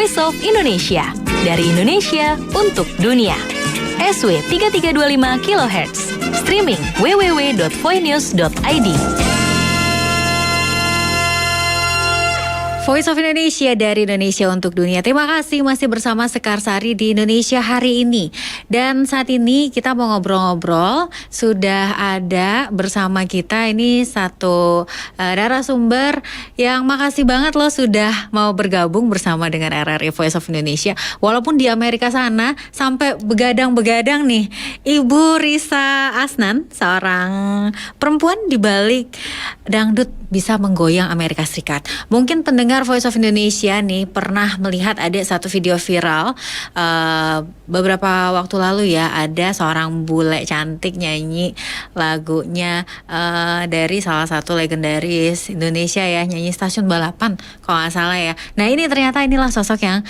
Voice of Indonesia. Dari Indonesia untuk dunia. SW 3325 kHz. Streaming www.voinews.id. Voice of Indonesia dari Indonesia untuk dunia. Terima kasih masih bersama Sekar Sari di Indonesia hari ini. Dan saat ini kita mau ngobrol-ngobrol. Sudah ada bersama kita ini satu narasumber yang makasih banget loh sudah mau bergabung bersama dengan RRI Voice of Indonesia. Walaupun di Amerika sana sampai begadang-begadang nih. Ibu Risa Asnan, seorang perempuan di balik dangdut bisa menggoyang Amerika Serikat. Mungkin pendengar Voice of Indonesia nih pernah melihat ada satu video viral beberapa waktu lalu ya, ada seorang bule cantik nyanyi lagunya dari salah satu legendaris Indonesia ya, nyanyi stasiun balapan kalau nggak salah ya. Nah ini ternyata inilah sosok yang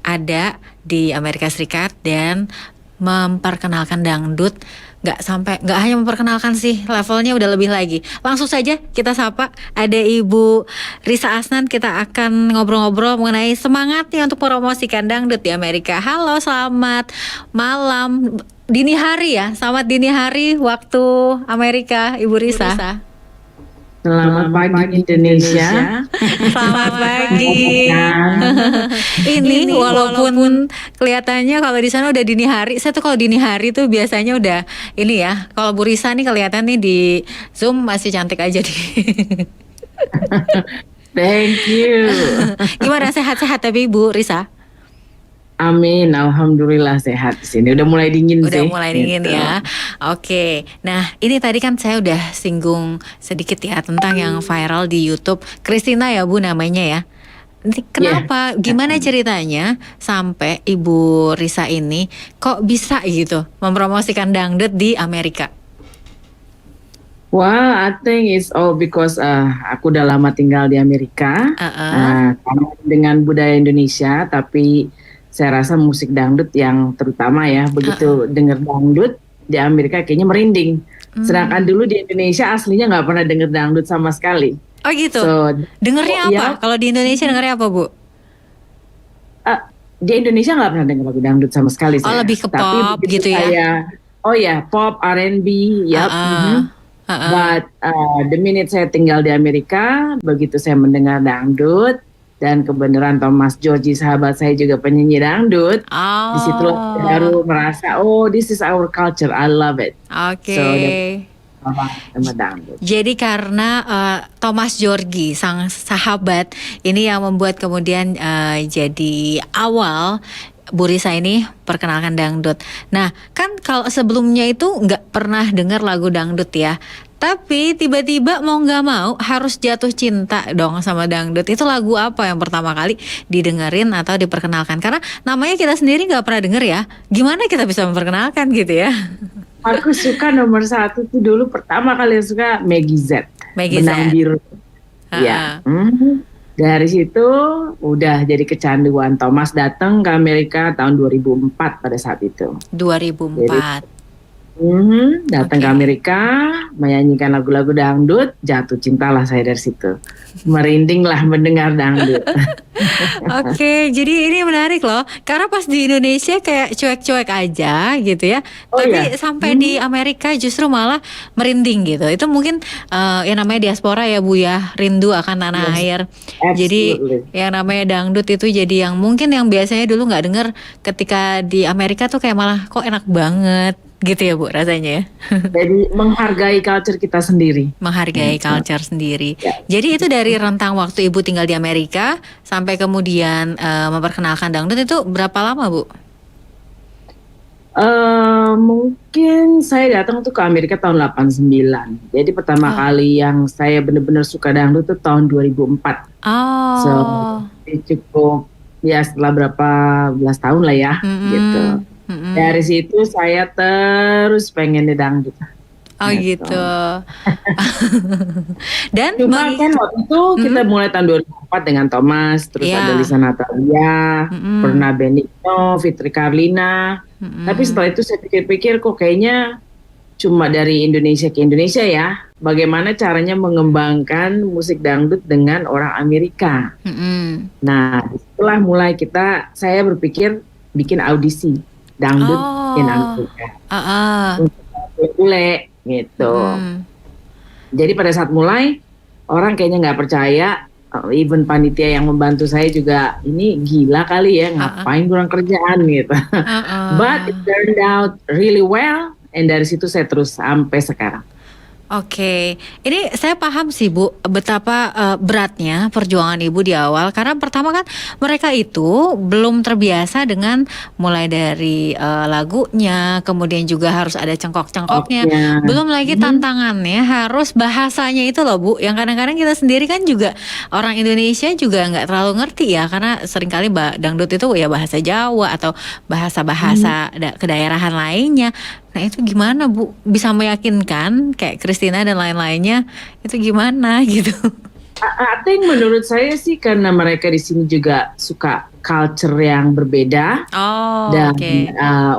ada di Amerika Serikat dan memperkenalkan dangdut. Nggak hanya memperkenalkan sih, levelnya udah lebih lagi. Langsung saja kita sapa, ada Ibu Risa Asnan. Kita akan ngobrol-ngobrol mengenai semangatnya untuk promosikan dangdut di Amerika. Halo, selamat malam, dini hari ya, selamat dini hari waktu Amerika, Ibu Risa. Selamat pagi Indonesia. Selamat pagi. Ini walaupun kelihatannya kalau di sana udah dini hari, saya tuh kalau dini hari tuh biasanya udah ini ya. Kalau Bu Risa nih kelihatan nih di Zoom masih cantik aja nih. Thank you. Gimana, sehat-sehat tapi Bu Risa? Amin, alhamdulillah sehat di sini. Udah mulai dingin Udah sih. mulai dingin gitu. ya. Oke. Nah, ini tadi kan saya udah singgung sedikit ya tentang yang viral di YouTube. Christina ya Bu namanya ya. Ini kenapa? Gimana ceritanya sampai Ibu Risa ini kok bisa gitu mempromosikan dangdut di Amerika? Wah, I think it's all because aku udah lama tinggal di Amerika. Karena dengan budaya Indonesia, tapi saya rasa musik dangdut yang terutama ya, begitu denger dangdut di Amerika kayaknya merinding. Sedangkan dulu di Indonesia aslinya nggak pernah denger dangdut sama sekali. Oh gitu. So, dengernya apa? ya, Kalau di Indonesia dengernya apa Bu? di Indonesia nggak pernah denger lagu dangdut sama sekali. Oh, lebih ke pop gitu ya? Oh ya, pop, R&B, yap. But the minute saya tinggal di Amerika, begitu saya mendengar dangdut, dan kebenaran Thomas Georgie sahabat saya juga penyanyi dangdut. Di situ baru merasa, oh this is our culture, I love it. Oke. So, sama dangdut. Jadi karena Thomas Georgie sang sahabat ini yang membuat kemudian jadi awal Bu Risa ini perkenalkan dangdut. Nah kan kalau sebelumnya itu nggak pernah dengar lagu dangdut ya. Tapi tiba-tiba mau nggak mau harus jatuh cinta dong sama dangdut. Itu lagu apa yang pertama kali didengerin atau diperkenalkan? Karena namanya kita sendiri nggak pernah denger ya. Gimana kita bisa memperkenalkan gitu ya? Aku suka nomor satu tuh dulu pertama kali suka Maggie Z. Benang Biru. Ya. Dari situ udah jadi kecanduan. Thomas datang ke Amerika tahun 2004 pada saat itu. 2004. Datang ke Amerika, menyanyikan lagu-lagu dangdut, jatuh cintalah saya dari situ. Merinding lah mendengar dangdut. Oke, jadi ini menarik loh. Karena pas di Indonesia kayak cuek-cuek aja gitu ya. Tapi sampai di Amerika justru malah merinding gitu. Itu mungkin yang namanya diaspora ya Bu ya, rindu akan tanah air. Absolutely. Jadi yang namanya dangdut itu jadi yang mungkin yang biasanya dulu nggak denger, ketika di Amerika tuh kayak malah kok enak banget. Gitu ya Bu rasanya ya. Jadi menghargai culture kita sendiri. Menghargai culture sendiri. Jadi itu dari rentang waktu Ibu tinggal di Amerika sampai kemudian memperkenalkan dangdut itu berapa lama Bu? Mungkin saya datang tuh ke Amerika tahun 89. Jadi pertama kali yang saya benar-benar suka dangdut tuh tahun 2004. So cukup ya setelah berapa belas tahun lah ya gitu. Dari situ saya terus pengen di dangdut. Oh gitu. Dan cuma kan waktu itu kita mulai tahun 2004 dengan Thomas, terus ada Lisa Natalia, pernah Benigno, Fitri Karlina. Tapi setelah itu saya pikir-pikir kok kayaknya cuma dari Indonesia ke Indonesia ya. bagaimana caranya mengembangkan musik dangdut dengan orang Amerika. Nah, setelah mulai saya berpikir bikin audisi dangdut in Amerika untuk bule gitu. Jadi pada saat mulai orang kayaknya nggak percaya, even panitia yang membantu saya juga ini gila kali ya, ngapain kurang kerjaan gitu. But it turned out really well, and dari situ saya terus sampai sekarang. Oke, ini saya paham sih Bu betapa beratnya perjuangan Ibu di awal, karena pertama kan mereka itu belum terbiasa dengan mulai dari lagunya, kemudian juga harus ada cengkok-cengkoknya, belum lagi tantangannya harus bahasanya itu loh Bu, yang kadang-kadang kita sendiri kan juga orang Indonesia juga nggak terlalu ngerti ya, karena seringkali dangdut itu ya bahasa Jawa atau bahasa-bahasa kedaerahan lainnya. Nah itu gimana Bu bisa meyakinkan kayak Christina dan lain-lainnya, itu gimana gitu? I think menurut saya sih karena mereka di sini juga suka culture yang berbeda, dan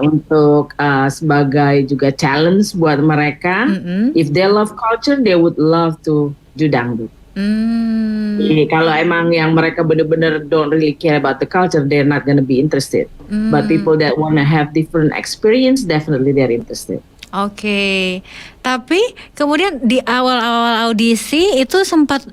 untuk sebagai juga challenge buat mereka, if they love culture, they would love to do dangdut. Jadi kalau emang yang mereka benar-benar don't really care about the culture, they're not gonna be interested. But people that wanna have different experience, definitely they're interested. Oke, tapi kemudian di awal-awal audisi itu sempat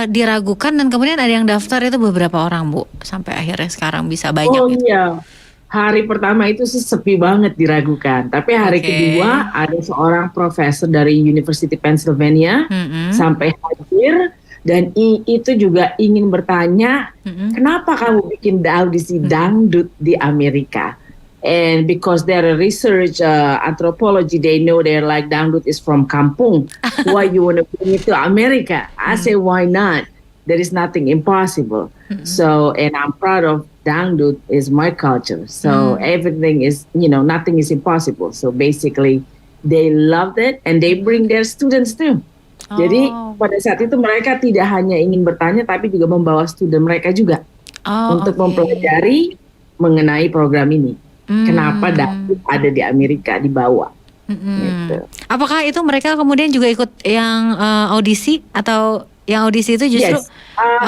diragukan, dan kemudian ada yang daftar itu beberapa orang Bu, sampai akhirnya sekarang bisa banyak. Oh iya, hari pertama itu sih sepi banget, diragukan. Tapi hari kedua ada seorang profesor dari University Pennsylvania sampai hadir, dan itu juga ingin bertanya, kenapa kamu bikin audisi dangdut di Amerika? And because they're a research anthropology, they know they're like dangdut is from kampung. Why you want to bring it to America? I say, why not? There is nothing impossible. So, and I'm proud of dangdut is my culture. So everything is, nothing is impossible. So basically, they loved it and they bring their students too. Jadi pada saat itu mereka tidak hanya ingin bertanya, tapi juga membawa student mereka juga untuk mempelajari mengenai program ini. Kenapa dangdut ada di Amerika dibawa? Gitu. Apakah itu mereka kemudian juga ikut yang audisi, atau yang audisi itu justru?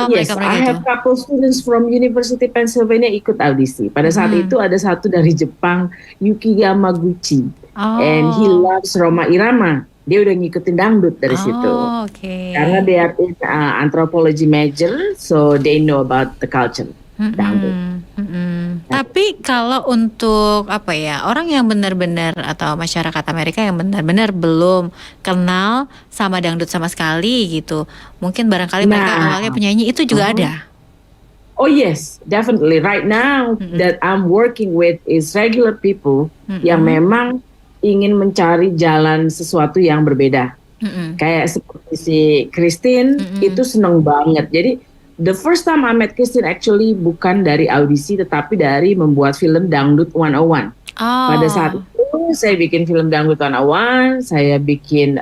Yes, I have couple students from University Pennsylvania ikut audisi. Pada saat itu ada satu dari Jepang, Yuki Yamaguchi, and he loves Rhoma Irama. Dia udah ngikutin dangdut dari situ. Karena dia anthropology major, so they know about the culture dangdut. Tapi kalau untuk orang yang benar-benar, atau masyarakat Amerika yang benar-benar belum kenal sama dangdut sama sekali gitu, mungkin barangkali mereka awalnya penyanyi, itu juga ada. Oh yes, definitely. Right now that I'm working with is regular people yang memang ingin mencari jalan sesuatu yang berbeda. Kayak seperti si Christine itu seneng banget. Jadi the first time I met Christine actually bukan dari audisi, tetapi dari membuat film Dangdut 101. Pada saat itu saya bikin film Dangdut 101, saya bikin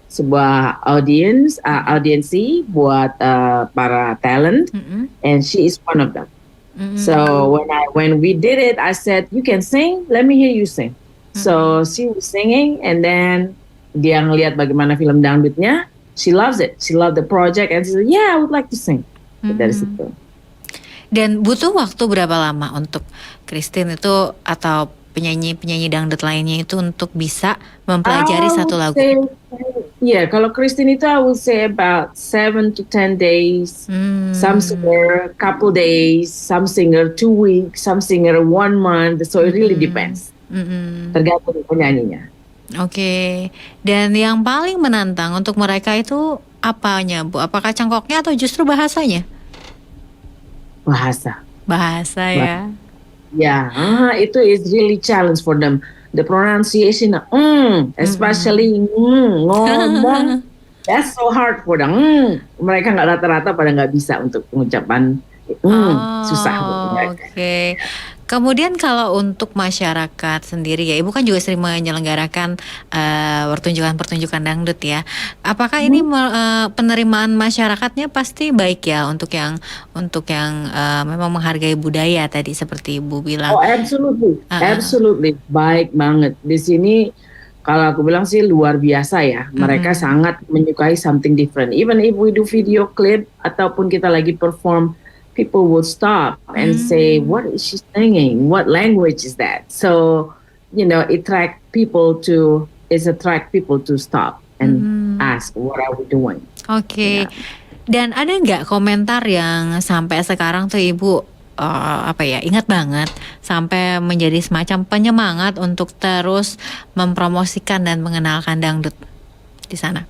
sebuah audiensi buat para talent, and she is one of them. So when we did it, I said, you can sing, let me hear you sing. So she was singing, and then dia ngelihat bagaimana film dangdutnya, she loves it, she loved the project, and she said, yeah, I would like to sing. Dari situ. Dan butuh waktu berapa lama untuk Christine itu atau penyanyi-penyanyi dangdut lainnya itu untuk bisa mempelajari satu lagu? Kalau Christine itu I would say about 7 to 10 days. Some singer couple days, some singer 2 weeks, some singer 1 month. So it really depends. Tergantung penyanyinya. Oke. Dan yang paling menantang untuk mereka itu apanya Bu? Apakah cangkoknya atau justru bahasanya? Bahasa ya. Itu is really challenge for them. The pronunciation, especially ngomong, that's so hard for them. Mereka rata-rata pada nggak bisa untuk pengucapan, susah buat mereka. Kemudian kalau untuk masyarakat sendiri ya, Ibu kan juga sering menyelenggarakan pertunjukan-pertunjukan dangdut ya. Apakah ini penerimaan masyarakatnya pasti baik ya untuk yang memang menghargai budaya tadi seperti Ibu bilang? Oh, absolutely, absolutely baik banget. Di sini kalau aku bilang sih luar biasa ya. Mereka sangat menyukai something different. Even if we do video clip ataupun kita lagi perform, people will stop and say, "What is she singing? What language is that?" So, attract people to stop and ask, "What are we doing?" Oke. Dan ada nggak komentar yang sampai sekarang tuh Ibu ingat banget sampai menjadi semacam penyemangat untuk terus mempromosikan dan mengenalkan dangdut di sana?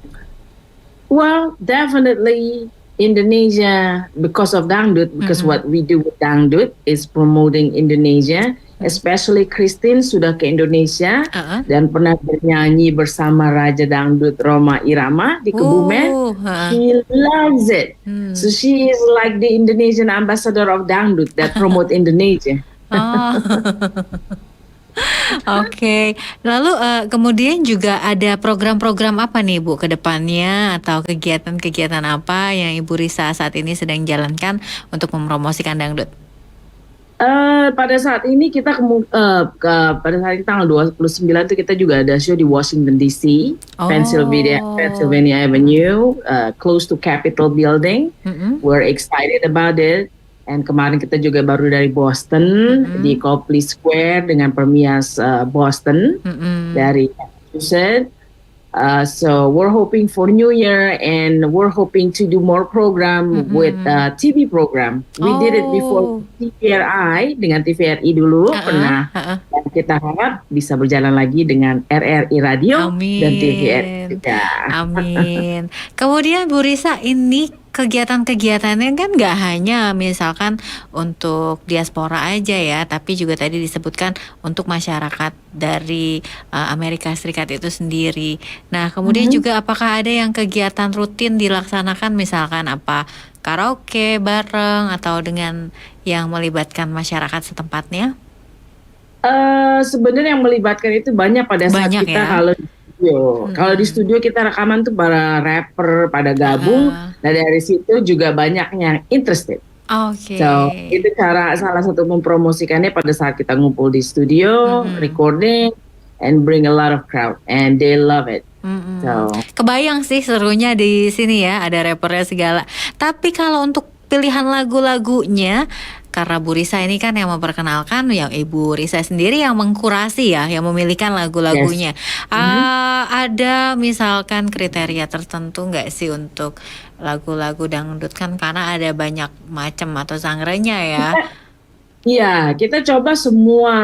Well, definitely Indonesia because of dangdut, because what we do with dangdut is promoting Indonesia. Especially Christine sudah ke Indonesia dan pernah bernyanyi bersama Raja Dangdut Rhoma Irama di Kebumen. She loves it. So she is like the Indonesian ambassador of dangdut that promote Indonesia. Oke. Lalu kemudian juga ada program-program apa nih Bu ke depannya atau kegiatan-kegiatan apa yang Ibu Risa saat ini sedang jalankan untuk mempromosikan dangdut? Pada saat ini kita pada saat ini tanggal 29 itu kita juga ada show di Washington DC, Pennsylvania Avenue, close to Capitol Building. We're excited about it. And kemarin kita juga baru dari Boston di Copley Square dengan Permias Boston dari Massachusetts. So we're hoping for New Year and we're hoping to do more program with TV program. We did it before TVRI dengan TVRI dulu pernah. Dan kita harap bisa berjalan lagi dengan RRI Radio dan TVRI juga. Amin. Kemudian Bu Risa, ini kegiatan-kegiatannya kan nggak hanya misalkan untuk diaspora aja ya, tapi juga tadi disebutkan untuk masyarakat dari Amerika Serikat itu sendiri. Nah, kemudian juga apakah ada yang kegiatan rutin dilaksanakan misalkan apa karaoke bareng atau dengan yang melibatkan masyarakat setempatnya? Sebenarnya yang melibatkan itu banyak pada saat kita kalau Kalau di studio kita rekaman tuh para rapper pada gabung, dan dari situ juga banyak yang interested. So itu salah satu mempromosikannya pada saat kita ngumpul di studio, recording, and bring a lot of crowd, and they love it. So kebayang sih serunya di sini ya, ada rappernya segala. Tapi kalau untuk pilihan lagu-lagunya, karena Bu Risa ini kan yang memperkenalkan, yang Ibu Risa sendiri yang mengkurasi ya, yang memilihkan lagu-lagunya. Ada misalkan kriteria tertentu nggak sih untuk lagu-lagu dangdut, kan karena ada banyak macam atau genre-nya ya? Iya, kita coba semua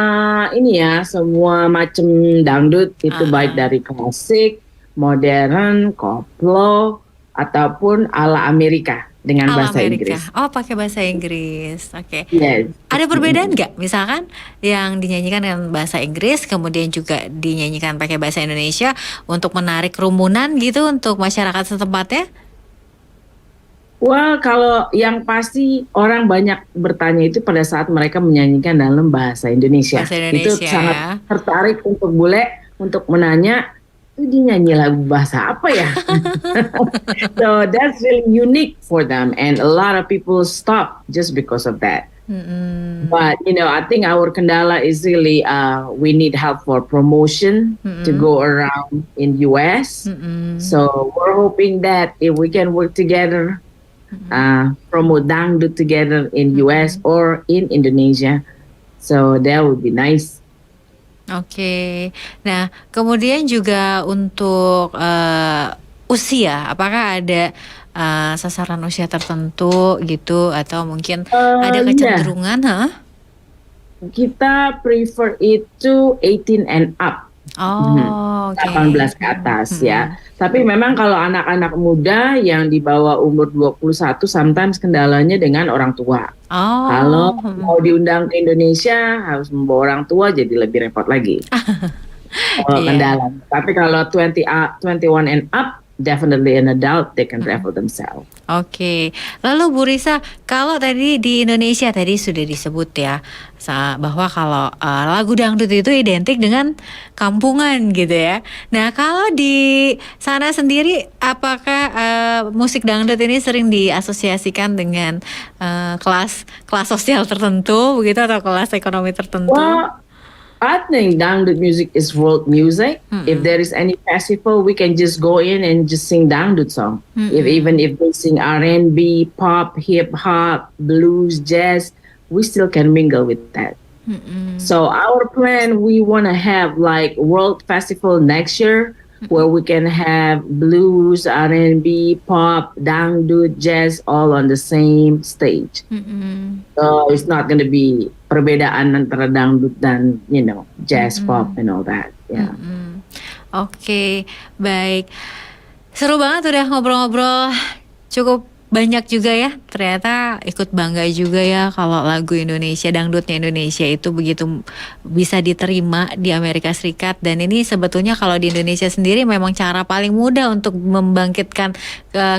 semua macam dangdut itu, baik dari klasik, modern, koplo, ataupun ala Amerika. Dengan bahasa Inggris. Oh, pakai bahasa Inggris. Oke. Yes. Ada perbedaan nggak? Misalkan yang dinyanyikan dengan bahasa Inggris, kemudian juga dinyanyikan pakai bahasa Indonesia untuk menarik kerumunan gitu untuk masyarakat setempatnya? Well, kalau yang pasti orang banyak bertanya itu pada saat mereka menyanyikan dalam bahasa Indonesia. Itu sangat tertarik untuk bule untuk menanya, dia nyanyi lagu bahasa apa ya? So that's really unique for them, and a lot of people stop just because of that. But I think our kendala is really we need help for promotion to go around in US. So we're hoping that if we can work together, promote dangdut together in US or in Indonesia, so that would be nice. Oke. Nah, kemudian juga untuk usia, apakah ada sasaran usia tertentu gitu, atau mungkin ada kecenderungan? Kita prefer itu 18 and up. 18 ke atas ya. Tapi memang kalau anak-anak muda yang di bawah umur 21 sometimes kendalanya dengan orang tua. Kalau mau diundang ke Indonesia harus membawa orang tua, jadi lebih repot lagi. Kendala. Tapi kalau 21 and up, definitely an adult, they can travel themselves. Oke. Lalu Bu Risa, kalau tadi di Indonesia tadi sudah disebut ya bahwa kalau lagu dangdut itu identik dengan kampungan gitu ya. Nah, kalau di sana sendiri apakah musik dangdut ini sering diasosiasikan dengan kelas sosial tertentu begitu atau kelas ekonomi tertentu? I think dangdut music is world music. If there is any festival, we can just go in and just sing dangdut song. Even if they sing R&B, pop, hip hop, blues, jazz, we still can mingle with that. So our plan, we want to have like world festival next year where we can have blues, R&B, pop, dangdut, jazz all on the same stage. So it's not going to be perbedaan antara dangdut dan jazz, pop and all that. Yeah. Oke, baik. Seru banget udah ngobrol-ngobrol. Cukup banyak juga ya, ternyata ikut bangga juga ya kalau lagu Indonesia, dangdutnya Indonesia itu begitu bisa diterima di Amerika Serikat. Dan ini sebetulnya kalau di Indonesia sendiri memang cara paling mudah untuk membangkitkan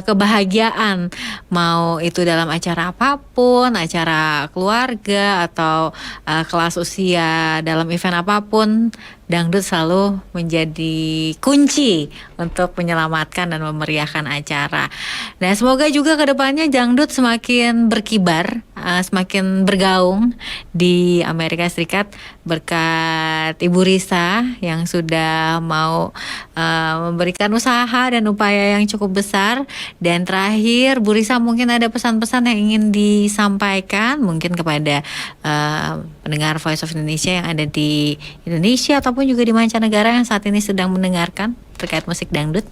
kebahagiaan, mau itu dalam acara apapun, acara keluarga atau kelas usia, dalam event apapun, dangdut selalu menjadi kunci untuk menyelamatkan dan memeriahkan acara. Nah, semoga juga kedepannya dangdut semakin berkibar, semakin bergaung di Amerika Serikat berkat Ibu Risa yang sudah mau memberikan usaha dan upaya yang cukup besar. Dan terakhir, Bu Risa mungkin ada pesan-pesan yang ingin disampaikan mungkin kepada pendengar Voice of Indonesia yang ada di Indonesia ataupun juga di mancanegara yang saat ini sedang mendengarkan terkait musik dangdut.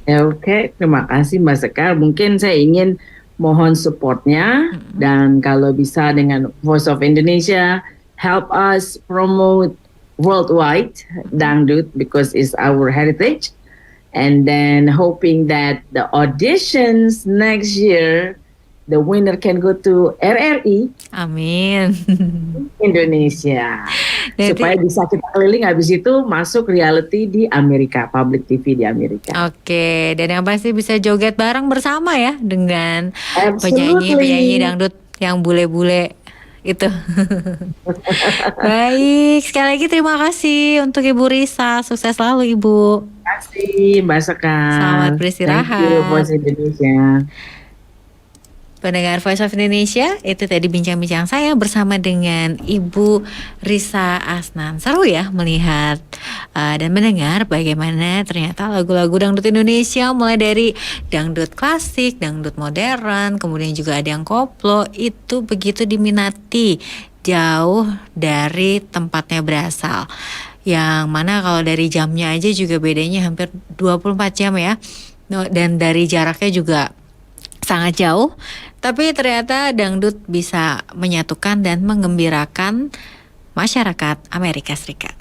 Oke, terima kasih Mbak Sekar. Mungkin saya ingin mohon supportnya dan kalau bisa dengan Voice of Indonesia help us promote worldwide dangdut because it's our heritage. And then hoping that the auditions next year, the winner can go to RRI. Amin. Indonesia. Supaya bisa kita keliling, habis itu masuk reality di Amerika, public TV di Amerika. Oke, dan yang pasti bisa joget bareng bersama ya dengan Absolutely. penyanyi dangdut yang bule-bule itu. Baik, sekali lagi terima kasih untuk Ibu Risa. Sukses selalu Ibu. Terima kasih Mbak Sekar. Selamat beristirahat. Thank you Voice Indonesia. Pendengar Voice of Indonesia, itu tadi bincang-bincang saya bersama dengan Ibu Risa Asnan. Seru ya melihat dan mendengar bagaimana ternyata lagu-lagu dangdut Indonesia mulai dari dangdut klasik, dangdut modern, kemudian juga ada yang koplo, itu begitu diminati jauh dari tempatnya berasal. Yang mana kalau dari jamnya aja juga bedanya hampir 24 jam ya. Dan dari jaraknya juga sangat jauh, tapi ternyata dangdut bisa menyatukan dan menggembirakan masyarakat Amerika Serikat.